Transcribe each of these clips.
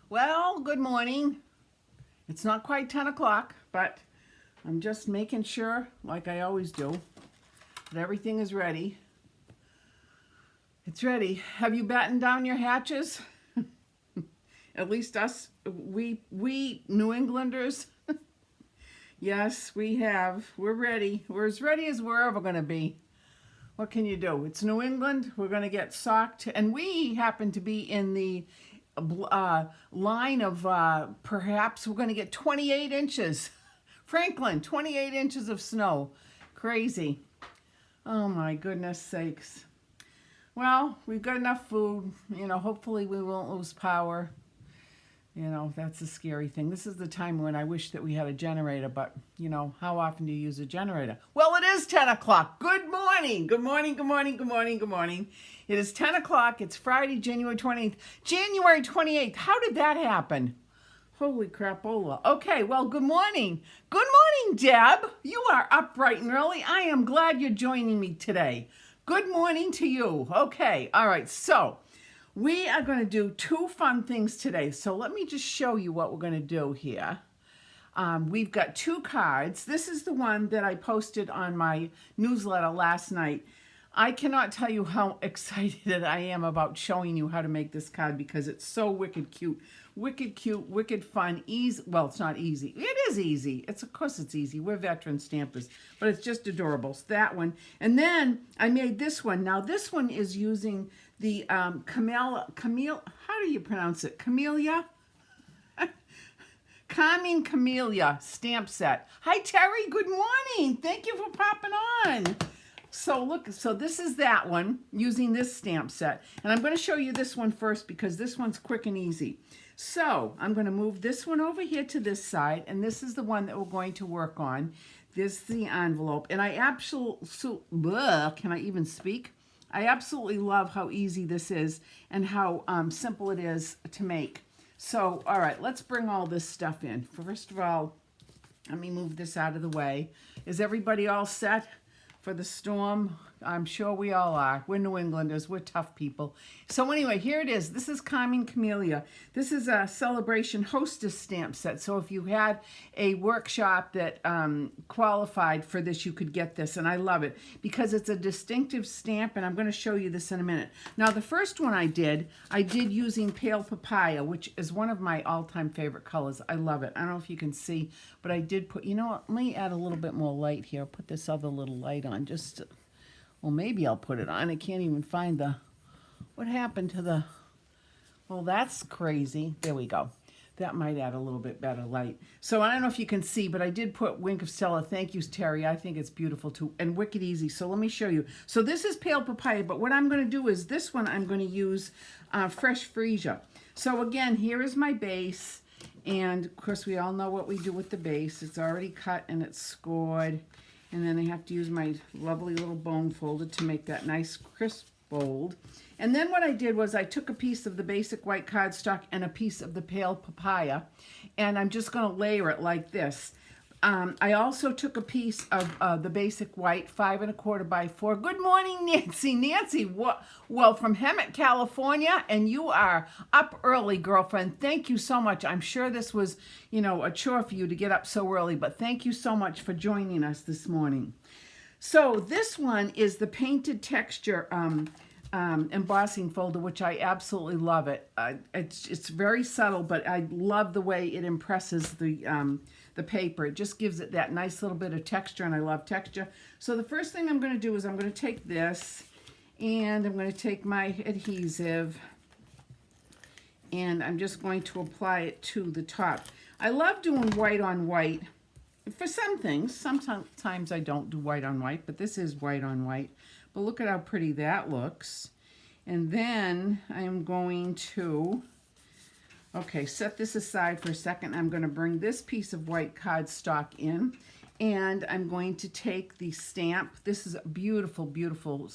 Well, good morning. It's not quite 10 o'clock, but I'm just making sure, like I always do, that everything is ready. It's ready. Have you battened down your hatches? At least us, we New Englanders. Yes, we have. We're ready. We're as ready as we're ever going to be. What can you do? It's New England. We're going to get socked. And we happen to be in the line of perhaps we're going to get 28 inches. Franklin, 28 inches of snow. Crazy. Oh my goodness sakes. Well, we've got enough food. Hopefully we won't lose power. That's a scary thing. This is the time when I wish that we had a generator, but, how often do you use a generator? Well, it is 10 o'clock. Good morning. Good morning, good morning, good morning, good morning. It is 10 o'clock. It's Friday, January 28th. January 28th. How did that happen? Holy crapola. Okay, well, good morning. Good morning, Deb. You are up bright and early. I am glad you're joining me today. Good morning to you. Okay, all right, so we are going to do two fun things today. So let me just show you what we're going to do here. We've got two cards. This is the one that I posted on my newsletter last night. I cannot tell you how excited I am about showing you how to make this card because it's so wicked cute, wicked fun, easy. Well, it's not easy. It is easy. Of course it's easy. We're veteran stampers, but it's just adorable. So that one. And then I made this one. Now this one is using the Camille, how do you pronounce it? Camellia? Carmine Camellia stamp set. Hi, Terry. Good morning. Thank you for popping on. So look, so this is that one using this stamp set. And I'm going to show you this one first because this one's quick and easy. So I'm going to move this one over here to this side. And this is the one that we're going to work on. This is the envelope. And I absolutely, can I even speak? I absolutely love how easy this is and how simple it is to make. So, all right, let's bring all this stuff in. First of all, let me move this out of the way. Is everybody all set for the storm? I'm sure we all are. We're New Englanders. We're tough people. So anyway, here it is. This is Carmine Camellia. This is a Celebration Hostess stamp set. So if you had a workshop that qualified for this, you could get this. And I love it because it's a distinctive stamp. And I'm going to show you this in a minute. Now, the first one I did using Pale Papaya, which is one of my all-time favorite colors. I love it. I don't know if you can see, but I did put, you know what, let me add a little bit more light here. I'll put this other little light on just to, well, maybe I'll put it on. I can't even find what happened to the, well, that's crazy. There we go. That might add a little bit better light. So I don't know if you can see, but I did put Wink of Stella. Thank you, Terry. I think it's beautiful too, and wicked easy. So let me show you. So this is Pale Papaya, but what I'm going to do is this one I'm going to use Fresh Freesia. So again, here is my base. And of course, we all know what we do with the base. It's already cut and it's scored. And then I have to use my lovely little bone folder to make that nice crisp fold. And then what I did was I took a piece of the basic white cardstock and a piece of the Pale Papaya, and I'm just going to layer it like this. I also took a piece of the basic white, 5 1/4 by 4. Good morning, Nancy. Nancy, well, from Hemet, California, and you are up early, girlfriend. Thank you so much. I'm sure this was, a chore for you to get up so early, but thank you so much for joining us this morning. So this one is the Painted Texture embossing folder, which I absolutely love it. It's very subtle, but I love the way it impresses the paper. It just gives it that nice little bit of texture, and I love texture. So the first thing I'm going to do is I'm going to take this, and I'm going to take my adhesive, and I'm just going to apply it to the top. I love doing white on white for some things. Sometimes I don't do white on white, but this is white on white. But look at how pretty that looks. And then I'm going to, set this aside for a second. I'm going to bring this piece of white cardstock in, and I'm going to take the stamp. This is a beautiful, beautiful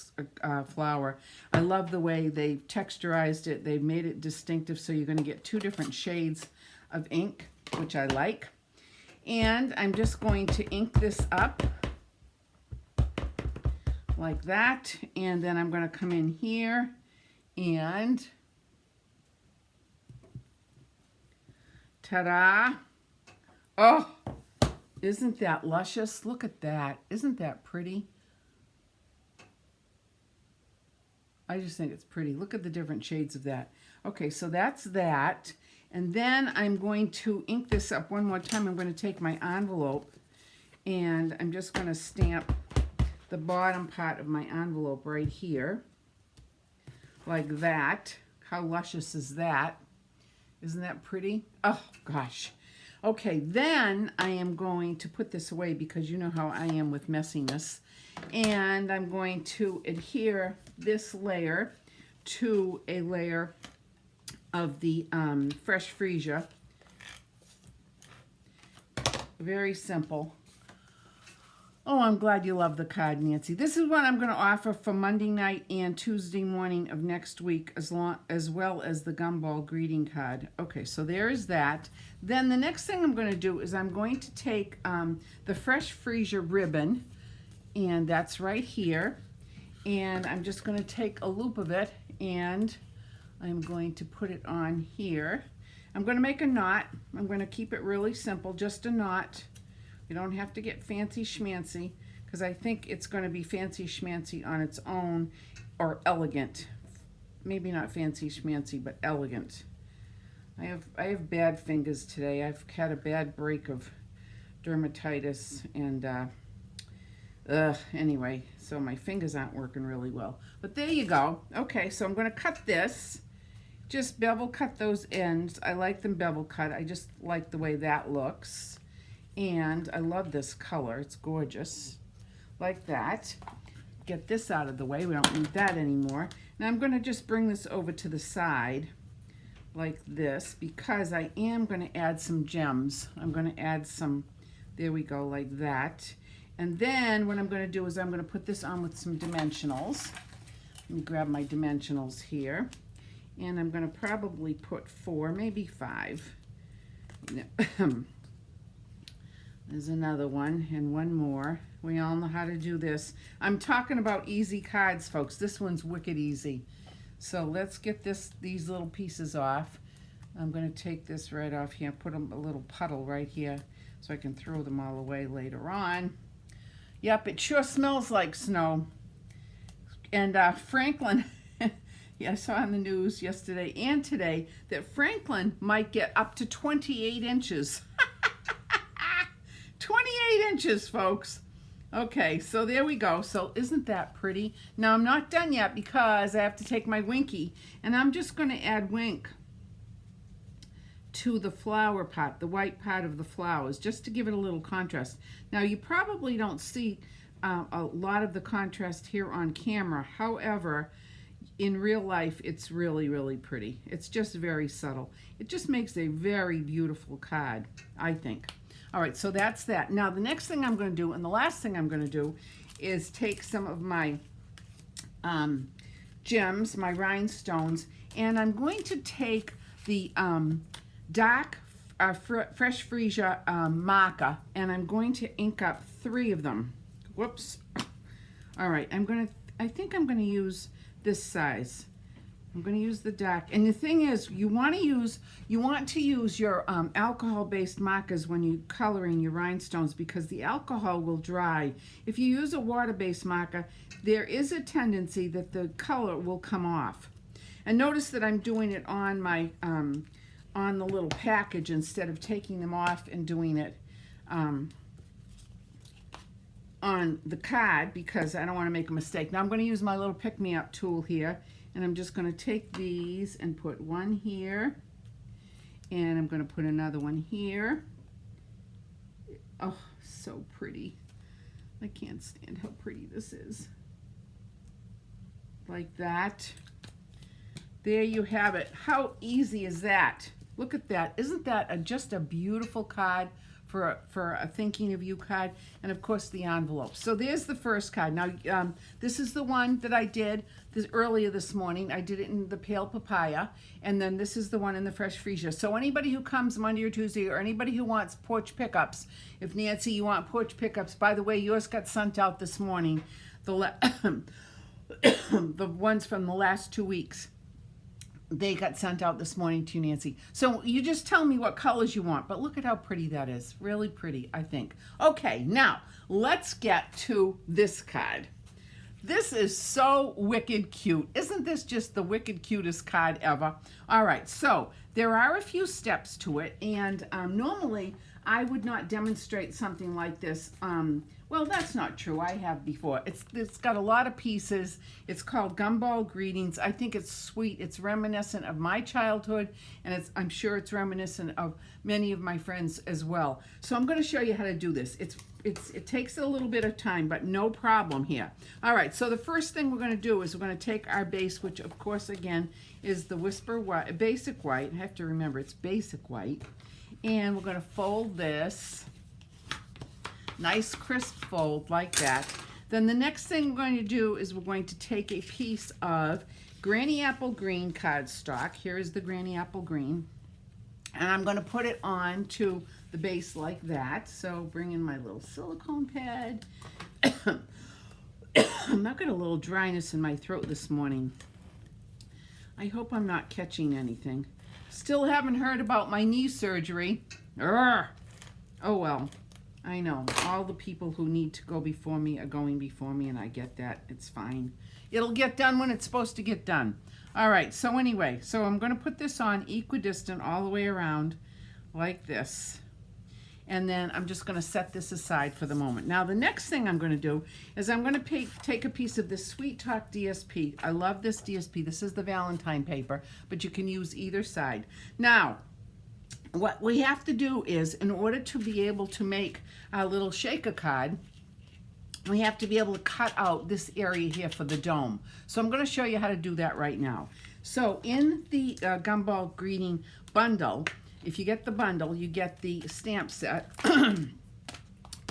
flower. I love the way they've texturized it. They've made it distinctive, so you're going to get 2 different shades of ink, which I like. And I'm just going to ink this up like that, and then I'm going to come in here and Ta-da. Oh, isn't that luscious? Look at that. Isn't that pretty? I just think it's pretty. Look at the different shades of that. Okay, so that's that. And then I'm going to ink this up one more time. I'm going to take my envelope and I'm just going to stamp the bottom part of my envelope right here. Like that. How luscious is that? Isn't that pretty? Oh, gosh. Okay, then I am going to put this away because you know how I am with messiness. And I'm going to adhere this layer to a layer of the Fresh Freesia. Very simple. Oh, I'm glad you love the card, Nancy. This is what I'm going to offer for Monday night and Tuesday morning of next week, as well as the Gumball Greeting card. Okay, so there's that. Then the next thing I'm going to do is I'm going to take the Fresh Freesia ribbon, and that's right here. And I'm just going to take a loop of it, and I'm going to put it on here. I'm going to make a knot. I'm going to keep it really simple, just a knot. You don't have to get fancy schmancy, because I think it's going to be fancy schmancy on its own, or elegant. Maybe not fancy schmancy, but elegant. I have bad fingers today. I've had a bad break of dermatitis, and anyway, so my fingers aren't working really well. But there you go. Okay, so I'm going to cut this. Just bevel cut those ends. I like them bevel cut. I just like the way that looks. And I love this color. It's gorgeous. Like that. Get this out of the way. We don't need that anymore. Now I'm going to just bring this over to the side like this because I am going to add some gems. I'm going to add some, there we go, like that. And then what I'm going to do is I'm going to put this on with some dimensionals. Let me grab my dimensionals here. And I'm going to probably put 4, maybe 5. There's another one and one more. We all know how to do this. I'm talking about easy cards, folks. This one's wicked easy. So let's get these little pieces off. I'm going to take this right off here, put a little puddle right here so I can throw them all away later on. Yep, it sure smells like snow. And Franklin, yeah, I saw on the news yesterday and today that Franklin might get up to 28 inches. 28 inches, folks. Okay, so there we go. So isn't that pretty? Now I'm not done yet because I have to take my Winky and I'm just going to add Wink to the flower pot, the white part of the flowers, just to give it a little contrast. Now you probably don't see a lot of the contrast here on camera. However, in real life, it's really, really pretty. It's just very subtle. It just makes a very beautiful card, I think. All right, so that's that. Now, the next thing I'm going to do, and the last thing I'm going to do, is take some of my gems, my rhinestones, and I'm going to take the dark Fresh Freesia marker, and I'm going to ink up 3 of them. Whoops. All right, I think I'm going to use this size. I'm going to use the dark. And the thing is, you want to use your alcohol-based markers when you're coloring your rhinestones because the alcohol will dry. If you use a water-based marker, there is a tendency that the color will come off. And notice that I'm doing it on my on the little package instead of taking them off and doing it on the card because I don't want to make a mistake. Now I'm going to use my little pick-me-up tool here. And I'm just going to take these and put one here. And I'm going to put another one here. Oh, so pretty. I can't stand how pretty this is. Like that. There you have it. How easy is that? Look at that. Isn't that just a beautiful card for a thinking of you card? And of course the envelope. So there's the first card. Now this is the one that I did earlier this morning. I did it in the pale papaya, and then this is the one in the Fresh Freesia. So anybody who comes Monday or Tuesday, or anybody who wants porch pickups, if Nancy, you want porch pickups, by the way, yours got sent out this morning. The ones from the last 2 weeks. They got sent out this morning to you, Nancy. So you just tell me what colors you want, but look at how pretty that is. Really pretty, I think. Okay, now let's get to this card. This is so wicked cute. Isn't this just the wicked cutest card ever? All right, so there are a few steps to it, and normally I would not demonstrate something like this. Well, that's not true. I have before. It's got a lot of pieces. It's called Gumball Greetings. I think it's sweet. It's reminiscent of my childhood, and I'm sure it's reminiscent of many of my friends as well. So I'm going to show you how to do this. It takes a little bit of time, but no problem here. All right, so the first thing we're going to do is we're going to take our base, which of course again is the Whisper White, Basic White. I have to remember it's Basic White. And we're going to fold this. Nice crisp fold like that. Then the next thing we're going to do is we're going to take a piece of Granny Apple Green cardstock. Here is the Granny Apple Green. And I'm going to put it on to the base like that. So bring in my little silicone pad. I've got a little dryness in my throat this morning. I hope I'm not catching anything. Still haven't heard about my knee surgery. Urgh. Oh well, I know. All the people who need to go before me are going before me, and I get that. It's fine. It'll get done when it's supposed to get done. All right, so anyway, so I'm going to put this on equidistant all the way around like this. And then I'm just going to set this aside for the moment. Now, the next thing I'm going to do is I'm going to take a piece of this Sweet Talk DSP. I love this DSP. This is the Valentine paper, but you can use either side. Now, what we have to do is, in order to be able to make our little shaker card, we have to be able to cut out this area here for the dome. So I'm going to show you how to do that right now. So in the Gumball Greeting bundle, if you get the bundle, you get the stamp set.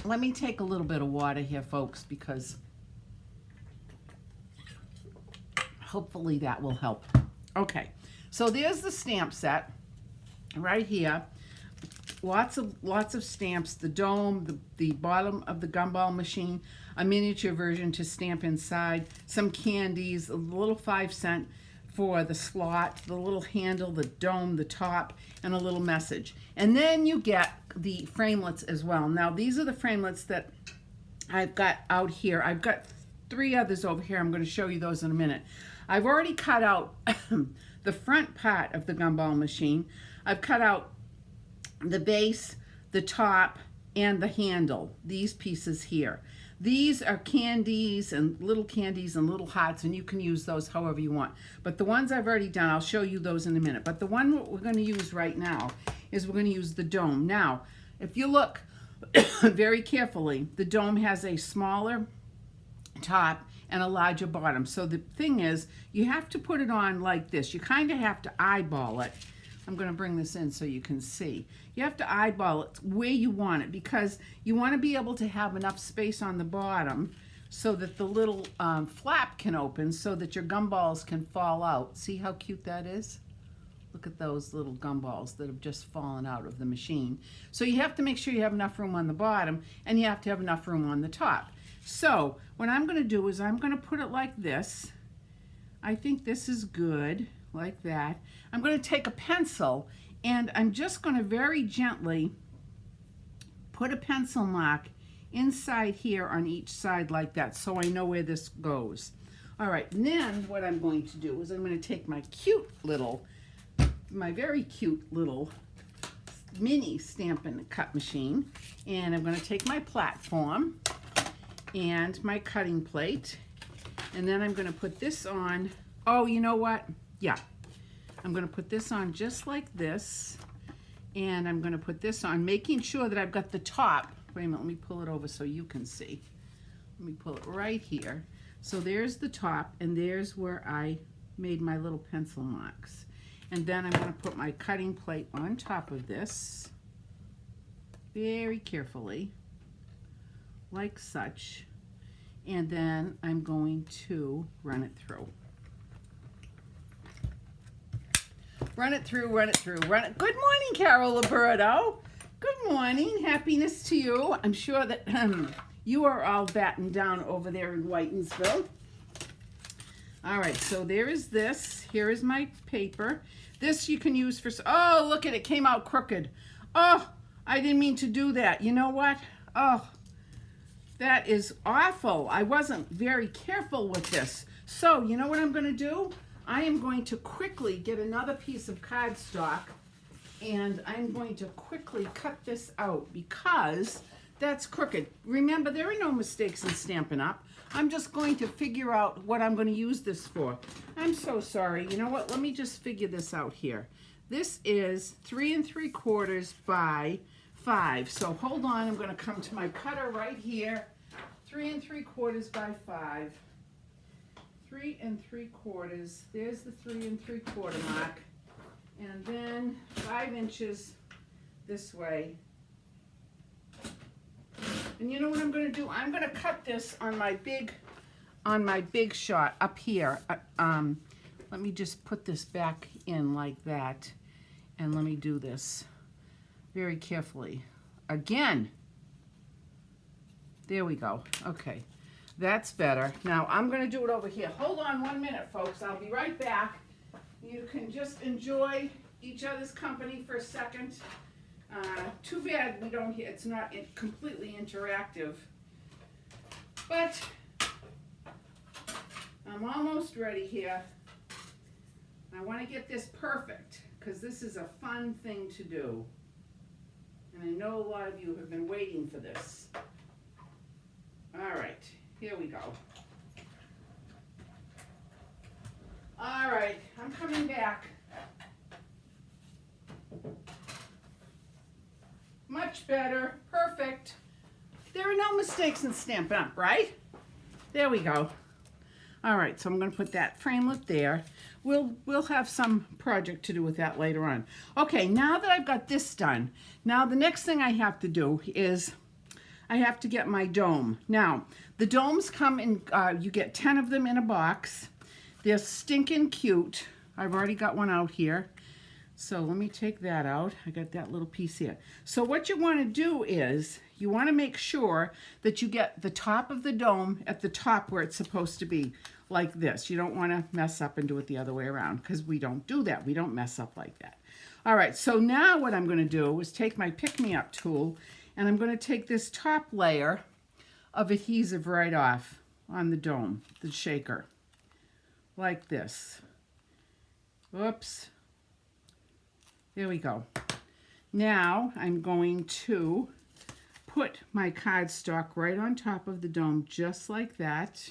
Let me take a little bit of water here, folks, because hopefully that will help. Okay, so there's the stamp set right here. Lots of stamps, the dome, the bottom of the gumball machine, a miniature version to stamp inside, some candies, a little 5-cent for the slot, the little handle, the dome, the top, and a little message. And then you get the framelits as well. Now, these are the framelits that I've got out here. I've got 3 others over here. I'm going to show you those in a minute. I've already cut out the front part of the gumball machine. I've cut out the base, the top, and the handle, these pieces here. These are candies and little hearts, and you can use those however you want. But the ones I've already done, I'll show you those in a minute. But the one we're going to use right now is we're going to use the dome. Now, if you look very carefully, the dome has a smaller top and a larger bottom. So the thing is, you have to put it on like this. You kind of have to eyeball it. I'm going to bring this in so you can see. You have to eyeball it where you want it, because you want to be able to have enough space on the bottom so that the little flap can open so that your gumballs can fall out. See how cute that is? Look at those little gumballs that have just fallen out of the machine. So you have to make sure you have enough room on the bottom, and you have to have enough room on the top. So what I'm going to do is I'm going to put it like this. I think this is good, like that. I'm going to take a pencil, and I'm just going to very gently put a pencil mark inside here on each side like that, so I know where this goes. All right, and then what I'm going to do is I'm going to take my very cute little mini Stampin' Cut machine, and I'm going to take my platform and my cutting plate, and then I'm going to put this on. Oh, you know what? Yeah. I'm going to put this on just like this, and I'm going to put this on, making sure that I've got the top. Wait a minute, let me pull it over so you can see. Let me pull it right here. So there's the top, and there's where I made my little pencil marks. And then I'm going to put my cutting plate on top of this, very carefully, like such. And then I'm going to run it through. Run it through, run it through, run it. Good morning, Carol Liberto. Good morning. Happiness to you. I'm sure that you are all battened down over there in Whitensville. All right, so there is this. Here is my paper. This you can use for, oh, look at it, came out crooked. Oh, I didn't mean to do that. You know what? Oh, that is awful. I wasn't very careful with this. So, you know what I'm gonna do? I am going to quickly get another piece of cardstock and I'm going to quickly cut this out because that's crooked. Remember, there are no mistakes in Stampin' Up. I'm just going to figure out what I'm going to use this for. I'm so sorry. You know what? Let me just figure this out here. This is 3 3/4 by 5. So hold on. I'm going to come to my cutter right here. 3 3/4 by 5. 3 3/4. There's the 3 3/4 mark. And then 5 inches this way. And you know what I'm going to do? I'm going to cut this on my big shot up here. Let me just put this back in like that. And let me do this very carefully. Again. There we go. Okay. That's better. Now I'm going to do it over here. Hold on 1 minute, folks. I'll be right back. You can just enjoy each other's company for a second. Too bad we don't, it's not completely interactive. But I'm almost ready here. I want to get this perfect because this is a fun thing to do. And I know a lot of you have been waiting for this. All right, here we go. All right, I'm coming back. Much better, perfect. There are no mistakes in Stampin' Up, right? There we go. All right, so I'm going to put that framelit there. We'll have some project to do with that later on. Okay, now that I've got this done, now the next thing I have to do is I have to get my dome. Now, the domes come in, you get 10 of them in a box. They're stinking cute. I've already got one out here. So let me take that out. I got that little piece here. So what you want to do is you want to make sure that you get the top of the dome at the top where it's supposed to be, like this. You don't want to mess up and do it the other way around because we don't do that. We don't mess up like that. All right, so now what I'm going to do is take my pick-me-up tool and I'm going to take this top layer of adhesive right off on the dome, the shaker, like this. Whoops. There we go. Now I'm going to put my cardstock right on top of the dome just like that.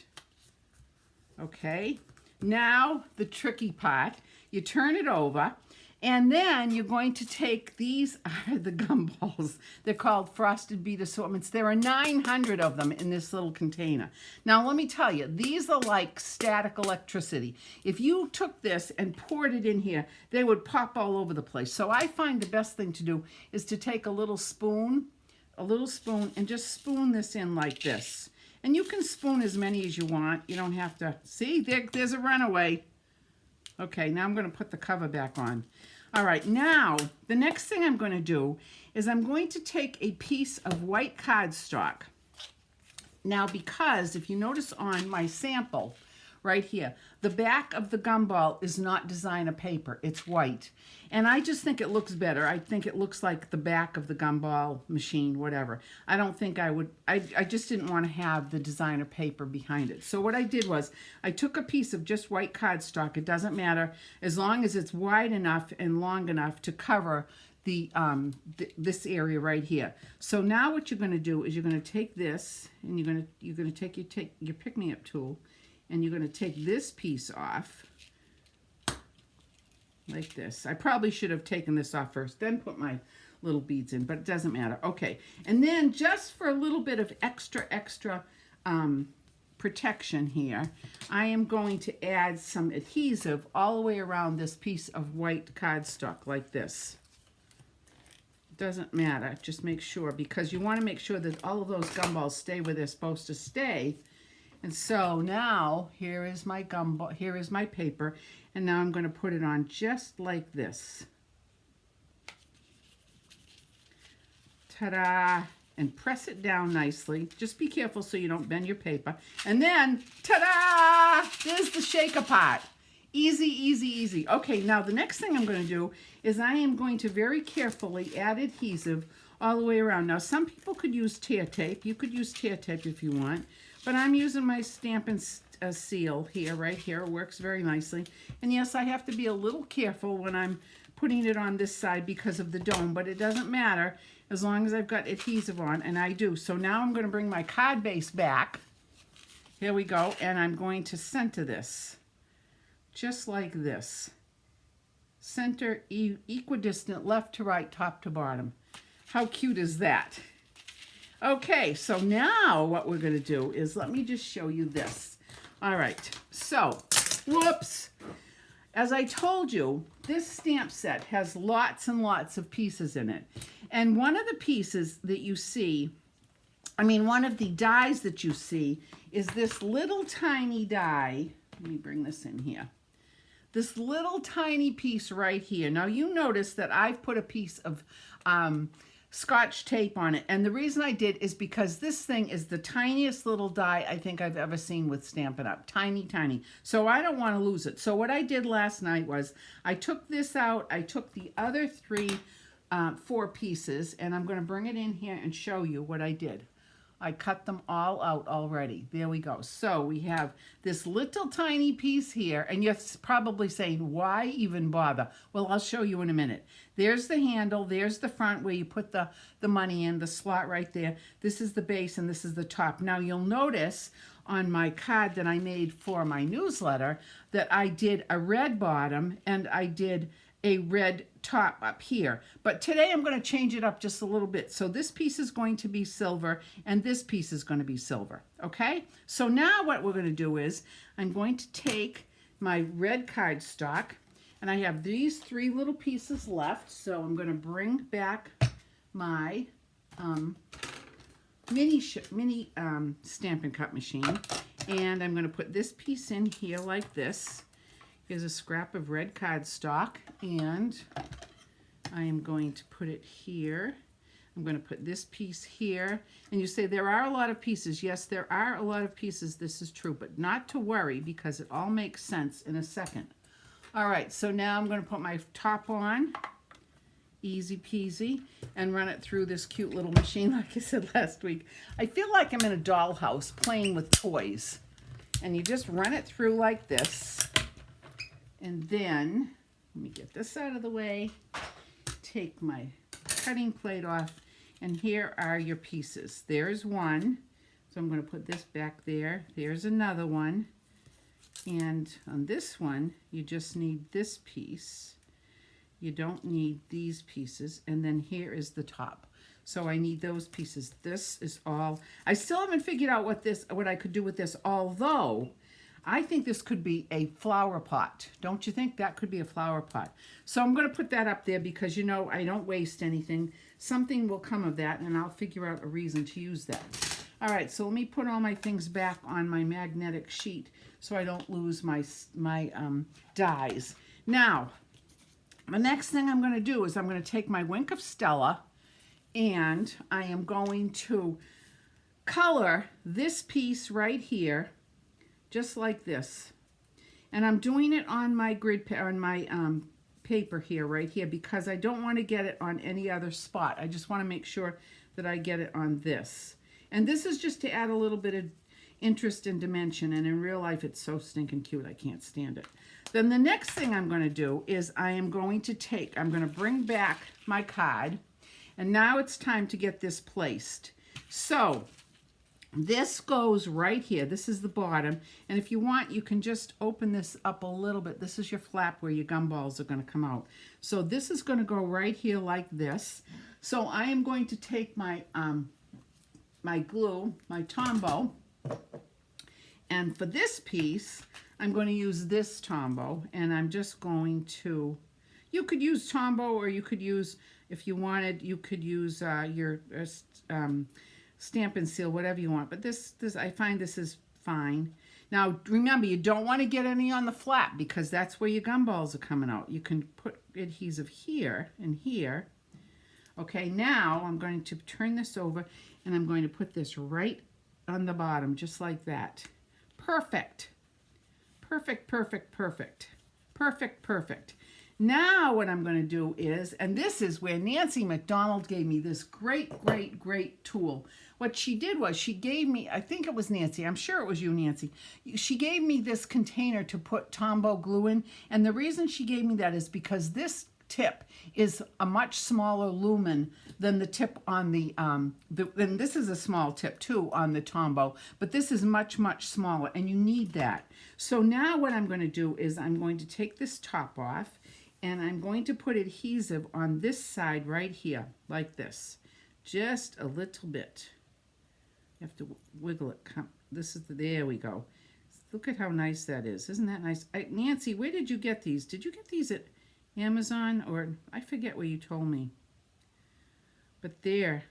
Okay. Now the tricky part, you turn it over and then you're going to take, these are the gumballs. They're called Frosted Bead Assortments. There are 900 of them in this little container. Now let me tell you, these are like static electricity. If you took this and poured it in here, they would pop all over the place. So I find the best thing to do is to take a little spoon and just spoon this in like this. And you can spoon as many as you want. You don't have to, see, there's a runaway. Okay, now I'm going to put the cover back on. All right, now the next thing I'm going to do is I'm going to take a piece of white cardstock. Now, because if you notice on my sample right here, the back of the gumball is not designer paper, it's white. And I just think it looks better. I think it looks like the back of the gumball machine, whatever. I don't think I would, I just didn't want to have the designer paper behind it. So what I did was I took a piece of just white cardstock. It doesn't matter as long as it's wide enough and long enough to cover the this area right here. So now what you're going to do is you're going to take this and you're going to take your pick-me-up tool and you're going to take this piece off like this. I probably should have taken this off first, then put my little beads in, but it doesn't matter. Okay, and then just for a little bit of extra protection here, I am going to add some adhesive all the way around this piece of white cardstock like this. Doesn't matter, just make sure, because you want to make sure that all of those gumballs stay where they're supposed to stay. And so now here is my gumball, here is my paper, and now I'm going to put it on just like this. Ta-da! And press it down nicely. Just be careful so you don't bend your paper. And then, ta-da! Ta-da! There's the shaker pot. Easy, easy, easy. Okay, now the next thing I'm going to do is I am going to very carefully add adhesive all the way around. Now, some people could use tear tape. You could use tear tape if you want, but I'm using my stamp and seal here, right here. It works very nicely. And yes, I have to be a little careful when I'm putting it on this side because of the dome, but it doesn't matter as long as I've got adhesive on, and I do. So now I'm going to bring my card base back. Here we go, and I'm going to center this. Just like this. Center equidistant, left to right, top to bottom. How cute is that? Okay, so now what we're going to do is, let me just show you this. All right, so, whoops. As I told you, this stamp set has lots and lots of pieces in it. And one of the pieces that you see, one of the dies that you see is this little tiny die. Let me bring this in here. This little tiny piece right here. Now you notice that I've put a piece of Scotch tape on it. And the reason I did is because this thing is the tiniest little die I think I've ever seen with Stampin' Up. Tiny, tiny. So I don't want to lose it. So what I did last night was I took this out. I took the other four pieces, and I'm going to bring it in here and show you what I did. I cut them all out already. There we go. So we have this little tiny piece here, and you're probably saying, why even bother? Well, I'll show you in a minute. There's the handle. There's the front where you put the money in, the slot right there. This is the base, and this is the top. Now, you'll notice on my card that I made for my newsletter that I did a red bottom, and I did a red top up here. But today I'm going to change it up just a little bit. So this piece is going to be silver and this piece is going to be silver. Okay? So now what we're going to do is I'm going to take my red cardstock, and I have these three little pieces left. So I'm going to bring back my mini Stampin' Cut machine, and I'm going to put this piece in here like this. Here's a scrap of red cardstock, and I am going to put it here. I'm going to put this piece here. And you say, there are a lot of pieces. Yes, there are a lot of pieces. This is true, but not to worry because it all makes sense in a second. All right, so now I'm going to put my top on, easy peasy, and run it through this cute little machine like I said last week. I feel like I'm in a dollhouse playing with toys. And you just run it through like this. And then, let me get this out of the way, take my cutting plate off, and here are your pieces. There's one, so I'm going to put this back there. There's another one, and on this one, you just need this piece. You don't need these pieces, and then here is the top. So I need those pieces. This is all. I still haven't figured out what I could do with this, although I think this could be a flower pot. Don't you think that could be a flower pot? So I'm going to put that up there because, you know, I don't waste anything. Something will come of that, and I'll figure out a reason to use that. All right, so let me put all my things back on my magnetic sheet so I don't lose my dies. Now, the next thing I'm going to do is I'm going to take my Wink of Stella, and I am going to color this piece right here just like this. And I'm doing it on my paper here, right here, because I don't want to get it on any other spot. I just want to make sure that I get it on this. And this is just to add a little bit of interest and dimension, and in real life it's so stinking cute, I can't stand it. Then the next thing I'm going to do is I'm going to bring back my card, and now it's time to get this placed. So this goes right here. This is the bottom. And if you want, you can just open this up a little bit. This is your flap where your gumballs are going to come out. So this is going to go right here like this. So I am going to take my my glue, my Tombow, and for this piece, I'm going to use this Tombow, and I'm just going to, you could use Tombow, or you could use, if you wanted, you could use your stamp and seal, whatever you want. But this I find this is fine. Now remember, you don't want to get any on the flap because that's where your gumballs are coming out. You can put adhesive here and here. Okay, now I'm going to turn this over, and I'm going to put this right on the bottom, just like that. Perfect. Perfect, perfect, perfect. Perfect, perfect. Now what I'm going to do is, and this is where Nancy McDonald gave me this great, great, great tool. What she did was she gave me, I think it was Nancy, I'm sure it was you, Nancy. She gave me this container to put Tombow glue in. And the reason she gave me that is because this tip is a much smaller lumen than the tip on the, and this is a small tip too on the Tombow, but this is much, much smaller and you need that. So now what I'm going to do is I'm going to take this top off and I'm going to put adhesive on this side right here, like this. Just a little bit. You have to wiggle it. This is there we go. Look at how nice that is. Isn't that nice? Nancy, where did you get these? Did you get these at Amazon or I forget where you told me? But there,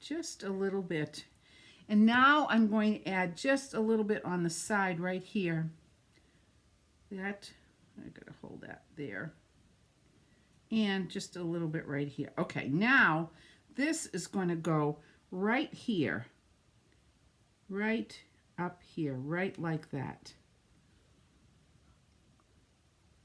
just a little bit. And now I'm going to add just a little bit on the side right here. That, I gotta hold that there. And just a little bit right here. Okay, now this is going to go right here. Right up here, right like that.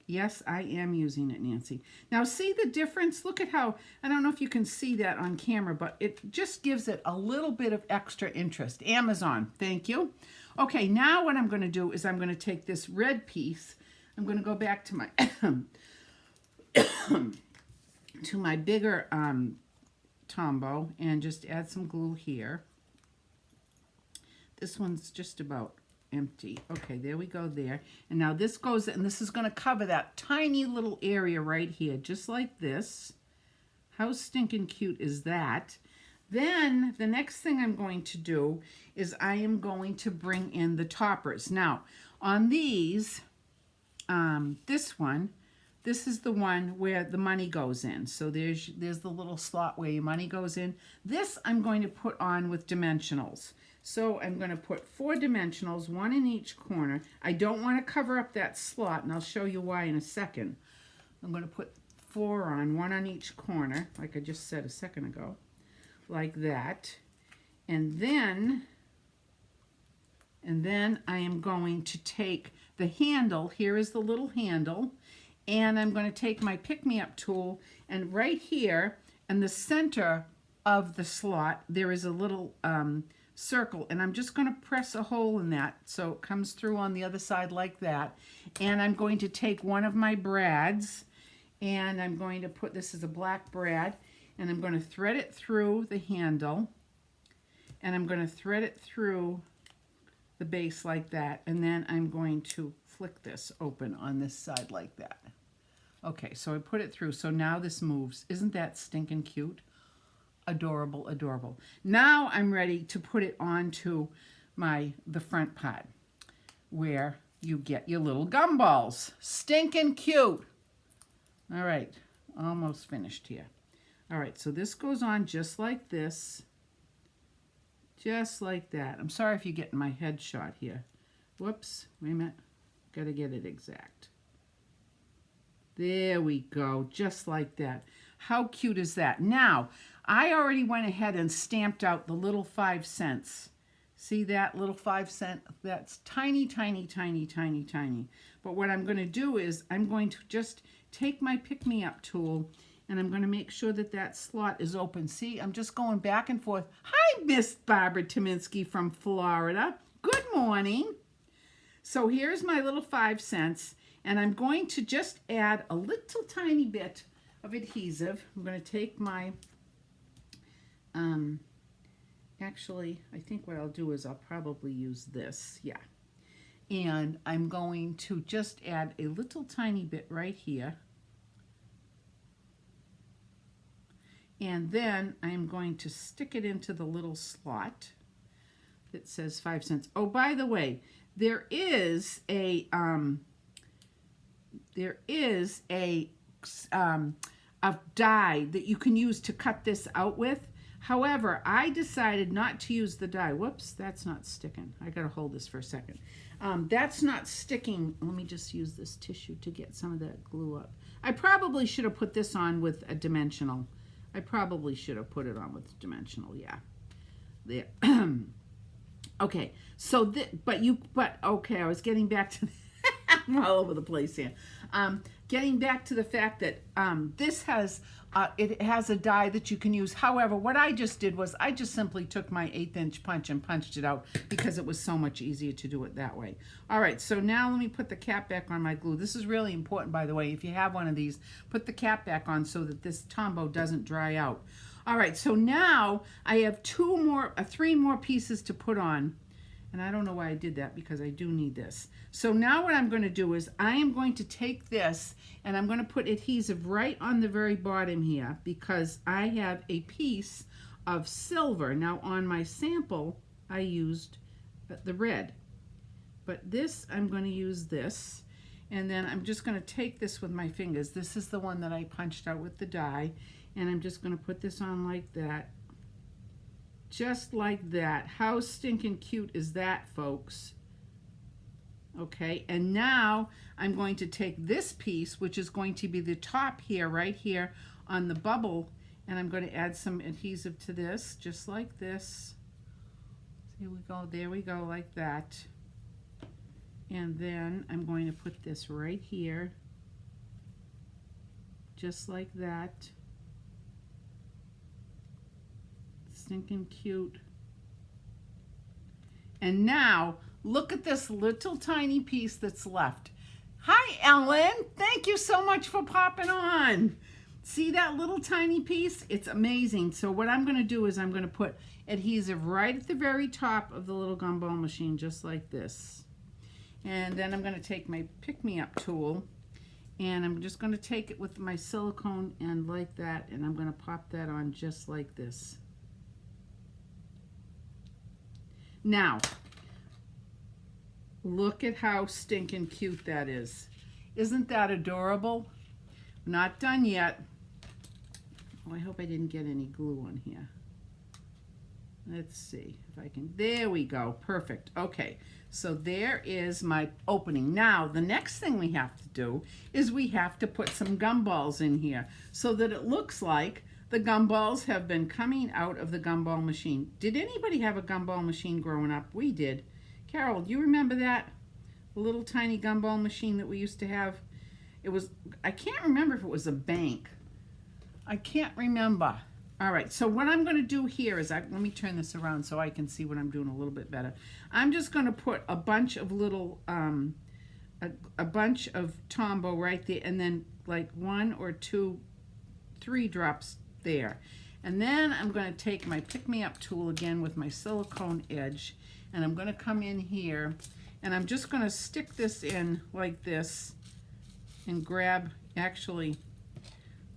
Yes, I am using it, Nancy. Now see the difference? Look at how, I don't know if you can see that on camera, but it just gives it a little bit of extra interest. Amazon, thank you. Okay, now what I'm going to do is I'm going to take this red piece. I'm going to go back to my to my bigger Tombow and just add some glue here. This one's just about empty. Okay, there we go there. And now this goes, and this is going to cover that tiny little area right here, just like this. How stinking cute is that? Then the next thing I'm going to do is I am going to bring in the toppers. Now, on these, this one, this is the one where the money goes in. So there's the little slot where your money goes in. This I'm going to put on with dimensionals. So I'm going to put 4 dimensionals, 1 in each corner. I don't want to cover up that slot, and I'll show you why in a second. I'm going to put 4 on, 1 on each corner, like I just said a second ago, like that. And then I am going to take the handle. Here is the little handle. And I'm going to take my pick-me-up tool, and right here in the center of the slot, there is a little circle, and I'm just going to press a hole in that so it comes through on the other side like that. And I'm going to take one of my brads, and I'm going to put, this is a black brad, and I'm going to thread it through the handle, and I'm going to thread it through the base like that, and then I'm going to flick this open on this side like that. Okay, so I put it through, so now this moves. Isn't that stinking cute? Adorable, adorable. Now I'm ready to put it onto the front part where you get your little gumballs. Stinking cute. All right, almost finished here. All right, so this goes on just like this. Just like that. I'm sorry if you're getting my head shot here. Whoops, wait a minute. Gotta get it exact. There we go, just like that. How cute is that? Now, I already went ahead and stamped out the little 5 cents. See that little 5 cent? That's tiny, tiny, tiny, tiny, tiny. But what I'm going to do is I'm going to just take my pick-me-up tool and I'm going to make sure that that slot is open. See, I'm just going back and forth. Hi, Miss Barbara Tominski from Florida. Good morning. So here's my little 5 cents, and I'm going to just add a little tiny bit of adhesive. I'm going to take my, actually, I think what I'll do is I'll probably use this, yeah. And I'm going to just add a little tiny bit right here. And then I'm going to stick it into the little slot that says 5 cents. Oh, by the way, there is a die that you can use to cut this out with. However, I decided not to use the die. Whoops, that's not sticking. I gotta hold this for a second. That's not sticking. Let me just use this tissue to get some of that glue up. I probably should have put this on with a dimensional. I probably should have put it on with dimensional, yeah. There. Okay, so okay, I was getting back to I'm all over the place here. Getting back to the fact that this has, it has a die that you can use. However, what I just did was I just simply took my 1/8 inch punch and punched it out because it was so much easier to do it that way. All right, so now let me put the cap back on my glue. This is really important, by the way. If you have one of these, put the cap back on so that this Tombow doesn't dry out. All right, so now I have 3 more pieces to put on. And I don't know why I did that because I do need this. So now what I'm going to do is I am going to take this and I'm going to put adhesive right on the very bottom here because I have a piece of silver. Now on my sample, I used the red. But this, I'm going to use this. And then I'm just going to take this with my fingers. This is the one that I punched out with the die. And I'm just going to put this on like that. Just like that. How stinking cute is that, folks? Okay, and now I'm going to take this piece, which is going to be the top here, right here on the bubble, and I'm going to add some adhesive to this, just like this. Here we go, there we go, like that. And then I'm going to put this right here, just like that. Stinking cute. And now look at this little tiny piece that's left. Hi Ellen, thank you so much for popping on. See that little tiny piece? It's amazing. So what I'm going to do is I'm going to put adhesive right at the very top of the little gumball machine, just like this. And then I'm going to take my pick-me-up tool and I'm just going to take it with my silicone and like that, and I'm going to pop that on just like this. Now, look at how stinking cute that is. Isn't that adorable? Not done yet. Oh, I hope I didn't get any glue on here. Let's see if I can. There we go. Perfect. Okay, so there is my opening. Now, the next thing we have to do is we have to put some gumballs in here so that it looks like the gumballs have been coming out of the gumball machine. Did anybody have a gumball machine growing up? We did. Carol, do you remember that? The little tiny gumball machine that we used to have? It was, I can't remember if it was a bank. I can't remember. All right, so what I'm going to do here is, let me turn this around so I can see what I'm doing a little bit better. I'm just going to put a bunch of little, a bunch of Tombow right there, and then like 1 or 2, 3 drops there. And then I'm going to take my pick-me-up tool again with my silicone edge, and I'm going to come in here, and I'm just going to stick this in like this and grab, actually,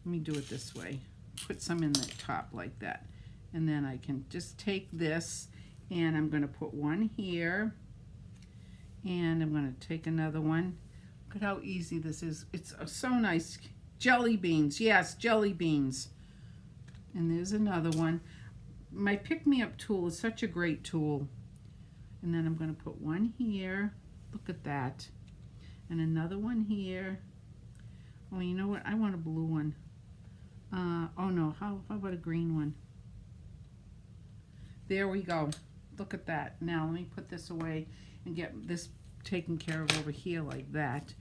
let me do it this way. Put some in the top like that. And then I can just take this, and I'm going to put one here, and I'm going to take another one. Look at how easy this is. It's so nice. Jelly beans. Yes, jelly beans. And there's another one. My pick-me-up tool is such a great tool. And then I'm going to put one here. Look at that. And another one here. Oh, you know what? I want a blue one. Oh no, how about a green one? There we go. Look at that. Now let me put this away and get this taken care of over here like that.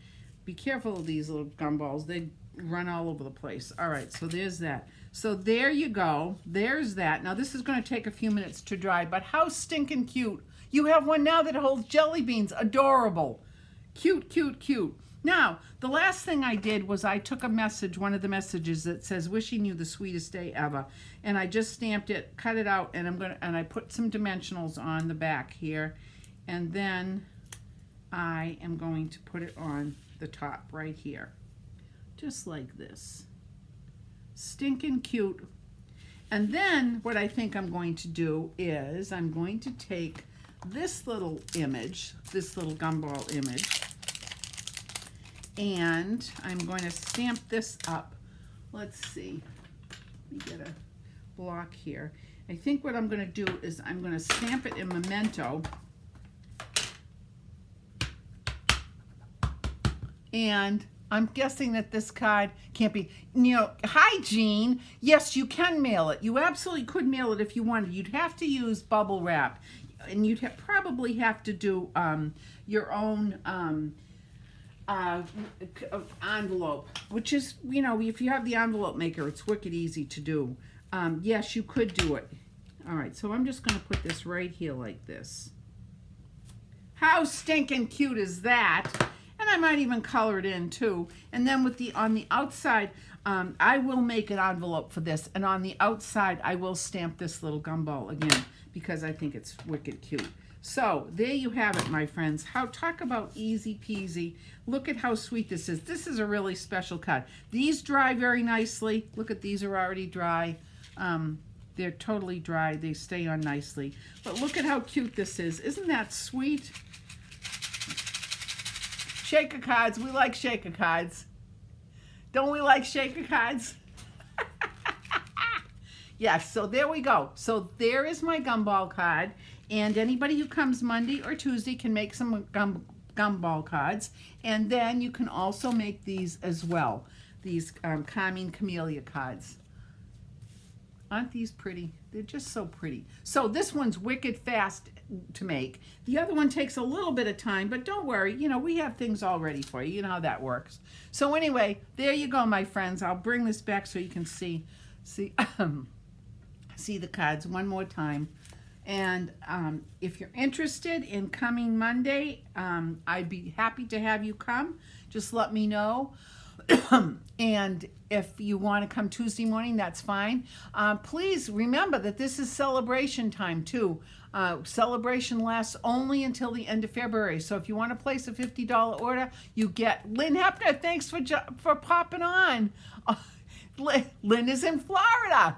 Be careful of these little gumballs. They run all over the place. All right, so there's that. So there you go. There's that. Now this is going to take a few minutes to dry, but how stinking cute. You have one now that holds jelly beans. Adorable. Cute, cute, cute. Now, the last thing I did was I took a message, one of the messages that says, wishing you the sweetest day ever. And I just stamped it, cut it out, and I put some dimensionals on the back here. And then I am going to put it on the top right here. Just like this. Stinking cute. And then what I think I'm going to do is I'm going to take this little image, this little gumball image, and I'm going to stamp this up. Let's see. Let me get a block here. I think what I'm going to do is I'm going to stamp it in Memento. And I'm guessing that this card can't be, you know, hi Jean. Yes, you can mail it. You absolutely could mail it if you wanted. You'd have to use bubble wrap. And you'd probably have to do your own uh, envelope, which is, you know, if you have the envelope maker, it's wicked easy to do. Yes, you could do it. All right, so I'm just going to put this right here like this. How stinking cute is that? And I might even color it in too. And then with the on the outside, I will make an envelope for this. And on the outside, I will stamp this little gumball again because I think it's wicked cute. So there you have it, my friends. Talk about easy peasy. Look at how sweet this is. This is a really special card. These dry very nicely. Look at these are already dry. They're totally dry. They stay on nicely. But look at how cute this is. Isn't that sweet? Shaker cards. We like shaker cards. Don't we like shaker cards? Yes, so there we go. So there is my gumball card. And anybody who comes Monday or Tuesday can make some gumball cards. And then you can also make these as well. These Calming Camellia cards. Aren't these pretty? They're just so pretty. So this one's wicked fast to make. The other one takes a little bit of time, but don't worry. You know, we have things all ready for you. You know how that works. So anyway, there you go, my friends. I'll bring this back so you can see see the cards one more time. And if you're interested in coming Monday, I'd be happy to have you come. Just let me know. And if you want to come Tuesday morning, that's fine. Please remember that this is celebration time too. Celebration lasts only until the end of February. So if you want to place a $50 order, you get Lynn Hepner. Thanks for popping on. Lynn is in Florida.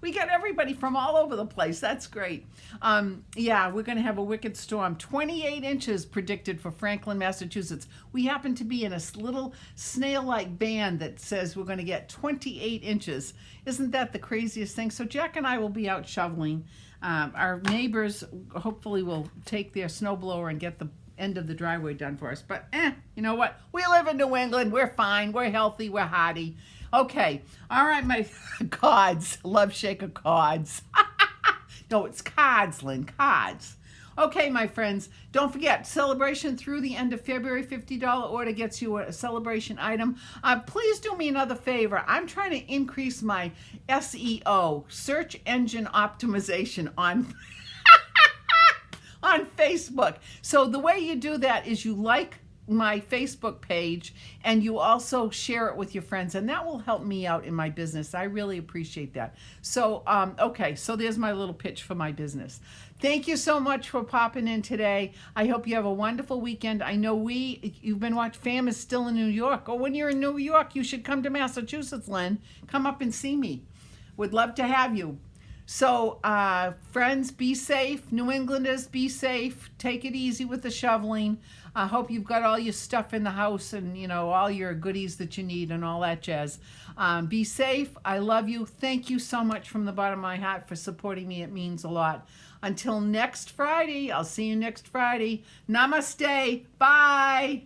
We get everybody from all over the place. That's great. Yeah, we're going to have a wicked storm. 28 inches predicted for Franklin, Massachusetts. We happen to be in a little snail-like band that says we're going to get 28 inches. Isn't that the craziest thing? So Jack and I will be out shoveling. Our neighbors hopefully will take their snowblower and get the end of the driveway done for us. But you know what? We live in New England. We're fine. We're healthy. We're hardy. Okay. All right, my cards. Love shaker cards. No, it's cards, Lynn. Cards. Okay, my friends. Don't forget, celebration through the end of February. $50 order gets you a celebration item. Please do me another favor. I'm trying to increase my SEO, search engine optimization, on on Facebook. So the way you do that is you like my Facebook page and you also share it with your friends, and that will help me out in my business. I really appreciate that. So okay, so there's my little pitch for my business. Thank you so much for popping in today. I hope you have a wonderful weekend. I know you've been watching. Fam is still in New York. Oh, when you're in New York, you should come to Massachusetts, Lynn. Come up and see me. Would love to have you. So, friends, be safe. New Englanders, be safe. Take it easy with the shoveling. I hope you've got all your stuff in the house and, you know, all your goodies that you need and all that jazz. Be safe. I love you. Thank you so much from the bottom of my heart for supporting me. It means a lot. Until next Friday, I'll see you next Friday. Namaste. Bye.